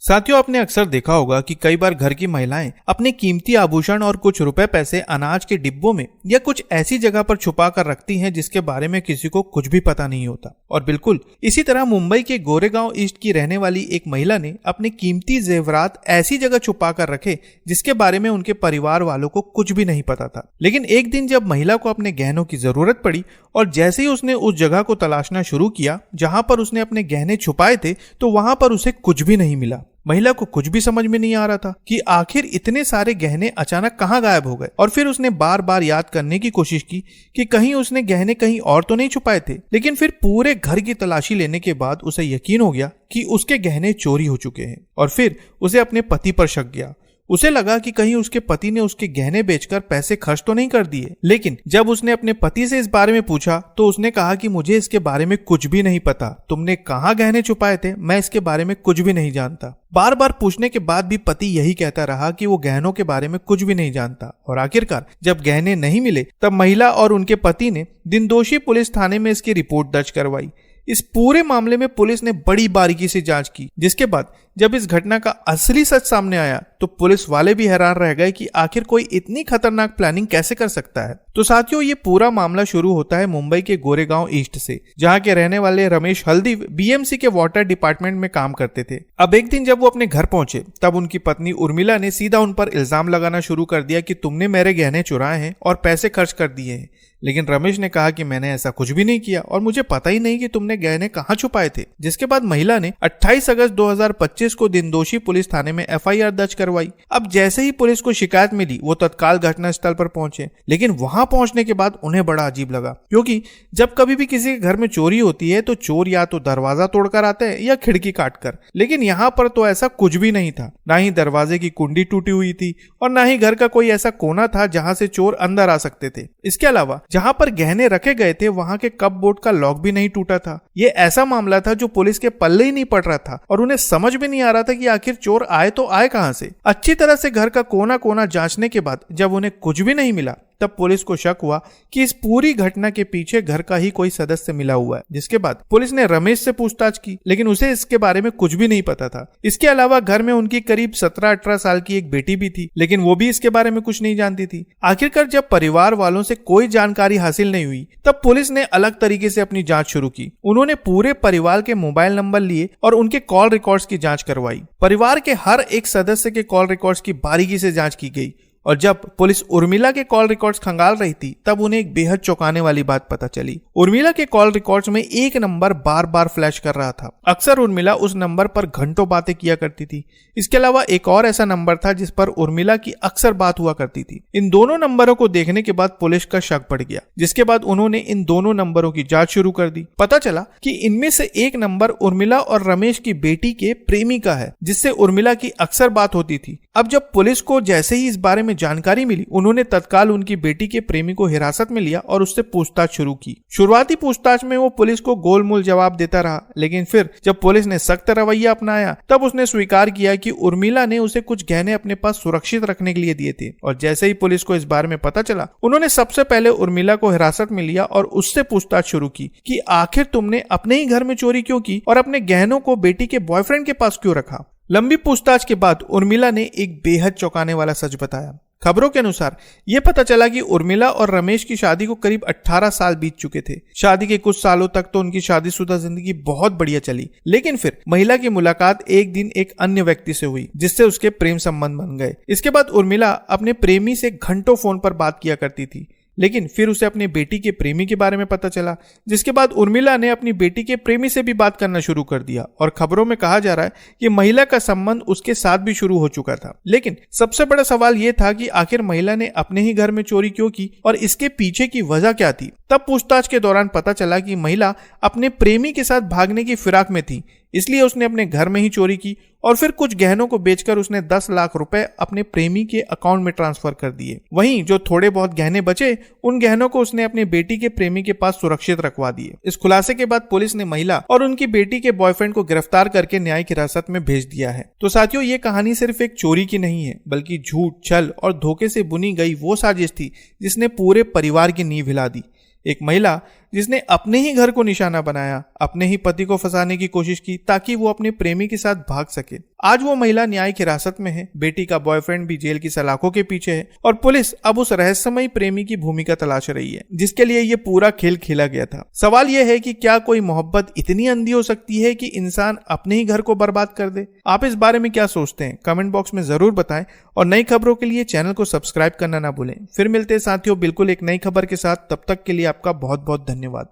साथियों, आपने अक्सर देखा होगा कि कई बार घर की महिलाएं अपने कीमती आभूषण और कुछ रुपए पैसे अनाज के डिब्बों में या कुछ ऐसी जगह पर छुपा कर रखती हैं जिसके बारे में किसी को कुछ भी पता नहीं होता। और बिल्कुल इसी तरह मुंबई के गोरेगांव ईस्ट की रहने वाली एक महिला ने अपने कीमती जेवरात ऐसी जगह छुपा कर रखे जिसके बारे में उनके परिवार वालों को कुछ भी नहीं पता था। लेकिन एक दिन जब महिला को अपने गहनों की जरूरत पड़ी और जैसे ही उसने उस जगह को तलाशना शुरू किया जहां पर उसने अपने गहने छुपाए थे, तो वहां पर उसे कुछ भी नहीं मिला। महिला को कुछ भी समझ में नहीं आ रहा था कि आखिर इतने सारे गहने अचानक कहां गायब हो गए। और फिर उसने बार बार याद करने की कोशिश की कि कहीं उसने गहने कहीं और तो नहीं छुपाए थे। लेकिन फिर पूरे घर की तलाशी लेने के बाद उसे यकीन हो गया कि उसके गहने चोरी हो चुके हैं। और फिर उसे अपने पति पर शक गया। उसे लगा कि कहीं उसके पति ने उसके गहने बेचकर पैसे खर्च तो नहीं कर दिए। लेकिन जब उसने अपने पति से इस बारे में पूछा तो उसने कहा कि मुझे इसके बारे में कुछ भी नहीं पता। तुमने कहाँ गहने छुपाए थे, मैं इसके बारे में कुछ भी नहीं जानता। बार बार पूछने के बाद भी पति यही कहता रहा कि वो गहनों के बारे में कुछ भी नहीं जानता। और आखिरकार जब गहने नहीं मिले तब महिला और उनके पति ने दिनदोषी पुलिस थाने में इसकी रिपोर्ट दर्ज करवाई। इस पूरे मामले में पुलिस ने बड़ी बारीकी से जांच की, जिसके बाद जब इस घटना का असली सच सामने आया तो पुलिस वाले भी हैरान रह गए कि आखिर कोई इतनी खतरनाक प्लानिंग कैसे कर सकता है। तो साथियों, ये पूरा मामला शुरू होता है मुंबई के गोरेगांव ईस्ट से, जहां के रहने वाले रमेश हल्दी बीएमसी के वाटर डिपार्टमेंट में काम करते थे। अब एक दिन जब वो अपने घर पहुंचे तब उनकी पत्नी उर्मिला ने सीधा उन पर इल्जाम लगाना शुरू कर दिया कि तुमने मेरे गहने चुराए हैं और पैसे खर्च कर दिए हैं। लेकिन रमेश ने कहा कि मैंने ऐसा कुछ भी नहीं किया और मुझे पता ही नहीं कि तुमने गहने कहां छुपाए थे। जिसके बाद महिला ने 28 अगस्त 2025 को दिनदोषी पुलिस थाने में एफआईआर दर्ज करवाई। अब जैसे ही पुलिस को शिकायत मिली वो तत्काल घटनास्थल पर पहुंचे। लेकिन वहां पहुंचने के बाद उन्हें बड़ा अजीब लगा, क्योंकि जब कभी भी किसी के घर में चोरी होती है तो चोर या तो दरवाजा तोड़कर आते हैं या खिड़की काटकर। लेकिन यहाँ पर तो ऐसा कुछ भी नहीं था। ना ही दरवाजे की कुंडी टूटी हुई थी और ना ही घर का कोई ऐसा कोना था जहां से चोर अंदर आ सकते थे। इसके अलावा जहां पर गहने रखे गए थे वहां के कपबोर्ड का लॉक भी नहीं टूटा था। ये ऐसा मामला था जो पुलिस के पल्ले ही नहीं पड़ रहा था और उन्हें समझ में नहीं आ रहा था कि आखिर चोर आए तो आए कहां से। अच्छी तरह से घर का कोना कोना जांचने के बाद जब उन्हें कुछ भी नहीं मिला तब पुलिस को शक हुआ कि इस पूरी घटना के पीछे घर का ही कोई सदस्य मिला हुआ है। जिसके बाद पुलिस ने रमेश से पूछताछ की, लेकिन उसे इसके बारे में कुछ भी नहीं पता था। इसके अलावा घर में उनकी करीब 17-18 साल की एक बेटी भी थी, लेकिन वो भी इसके बारे में कुछ नहीं जानती थी। आखिरकार जब परिवार वालों से कोई जानकारी हासिल नहीं हुई तब पुलिस ने अलग तरीके से अपनी जांच शुरू की। उन्होंने पूरे परिवार के मोबाइल नंबर लिए और उनके कॉल रिकॉर्ड्स की जांच करवाई। परिवार के हर एक सदस्य के कॉल रिकॉर्ड्स की बारीकी से जांच की गई। और जब पुलिस उर्मिला के कॉल रिकॉर्ड्स खंगाल रही थी तब उन्हें एक बेहद चौंकाने वाली बात पता चली। उर्मिला के कॉल रिकॉर्ड्स में एक नंबर बार बार फ्लैश कर रहा था। अक्सर उर्मिला उस नंबर पर घंटों बातें किया करती थी। इसके अलावा एक और ऐसा नंबर था जिस पर उर्मिला की अक्सर बात हुआ करती थी। इन दोनों नंबरों को देखने के बाद पुलिस का शक बढ़ गया, जिसके बाद उन्होंने इन दोनों नंबरों की जांच शुरू कर दी। पता चला कि इनमें से एक नंबर उर्मिला और रमेश की बेटी के प्रेमी का है, जिससे उर्मिला की अक्सर बात होती थी। अब जब पुलिस को जैसे ही इस बारे में जानकारी मिली उन्होंने तत्काल उनकी बेटी के प्रेमी को हिरासत में लिया और उससे पूछताछ शुरू की। शुरुआती पूछताछ में वो पुलिस को गोलमोल जवाब देता रहा, लेकिन फिर जब पुलिस ने सख्त रवैया अपनाया तब उसने स्वीकार किया कि उर्मिला ने उसे कुछ गहने अपने पास सुरक्षित रखने के लिए दिए थे। और जैसे ही पुलिस को इस बारे में पता चला उन्होंने सबसे पहले उर्मिला को हिरासत में लिया और उससे पूछताछ शुरू की कि आखिर तुमने अपने ही घर में चोरी क्यों की और अपने गहनों को बेटी के बॉयफ्रेंड के पास क्यों रखा। लंबी पूछताछ के बाद उर्मिला ने एक बेहद चौंकाने वाला सच बताया। खबरों के अनुसार यह पता चला कि उर्मिला और रमेश की शादी को करीब 18 साल बीत चुके थे। शादी के कुछ सालों तक तो उनकी शादीशुदा जिंदगी बहुत बढ़िया चली, लेकिन फिर महिला की मुलाकात एक दिन एक अन्य व्यक्ति से हुई जिससे उसके प्रेम संबंध बन गए। इसके बाद उर्मिला अपने प्रेमी से घंटों फोन पर बात किया करती थी, लेकिन फिर उसे अपनी बेटी के प्रेमी के बारे में पता चला, जिसके बाद उर्मिला ने अपनी बेटी के प्रेमी से भी बात करना शुरू कर दिया। और खबरों में कहा जा रहा है कि महिला का संबंध उसके साथ भी शुरू हो चुका था। लेकिन सबसे बड़ा सवाल यह था कि आखिर महिला ने अपने ही घर में चोरी क्यों की और इसके पीछे की वजह क्या थी। तब पूछताछ के दौरान पता चला कि महिला अपने प्रेमी के साथ भागने की फिराक में थी, इसलिए उसने अपने घर में ही चोरी की और फिर कुछ गहनों को बेचकर उसने 10 लाख रुपए अपने प्रेमी के अकाउंट में ट्रांसफर कर दिए। वहीं जो थोड़े बहुत गहने बचे उन गहनों को उसने अपनी बेटी के प्रेमी के पास सुरक्षित रखवा दिए। इस खुलासे के बाद पुलिस ने महिला और उनकी बेटी के बॉयफ्रेंड को गिरफ्तार करके न्यायिक हिरासत में भेज दिया है। तो साथियों, ये कहानी सिर्फ एक चोरी की नहीं है, बल्कि झूठ, छल और धोखे से बुनी गई वो साजिश थी जिसने पूरे परिवार की नींव हिला दी। एक महिला जिसने अपने ही घर को निशाना बनाया, अपने ही पति को फंसाने की कोशिश की ताकि वो अपने प्रेमी के साथ भाग सके। आज वो महिला न्याय की हिरासत में है, बेटी का बॉयफ्रेंड भी जेल की सलाखों के पीछे है और पुलिस अब उस रहस्यमयी प्रेमी की भूमिका तलाश रही है जिसके लिए ये पूरा खेल खेला गया था। सवाल यह है कि क्या कोई मोहब्बत इतनी अंधी हो सकती है कि इंसान अपने ही घर को बर्बाद कर दे? आप इस बारे में क्या सोचते हैं? कमेंट बॉक्स में जरूर बताएं और नई खबरों के लिए चैनल को सब्सक्राइब करना ना भूलें। फिर मिलते हैं साथियों बिल्कुल एक नई खबर के साथ, तब तक के लिए आपका बहुत बहुत धन्यवाद।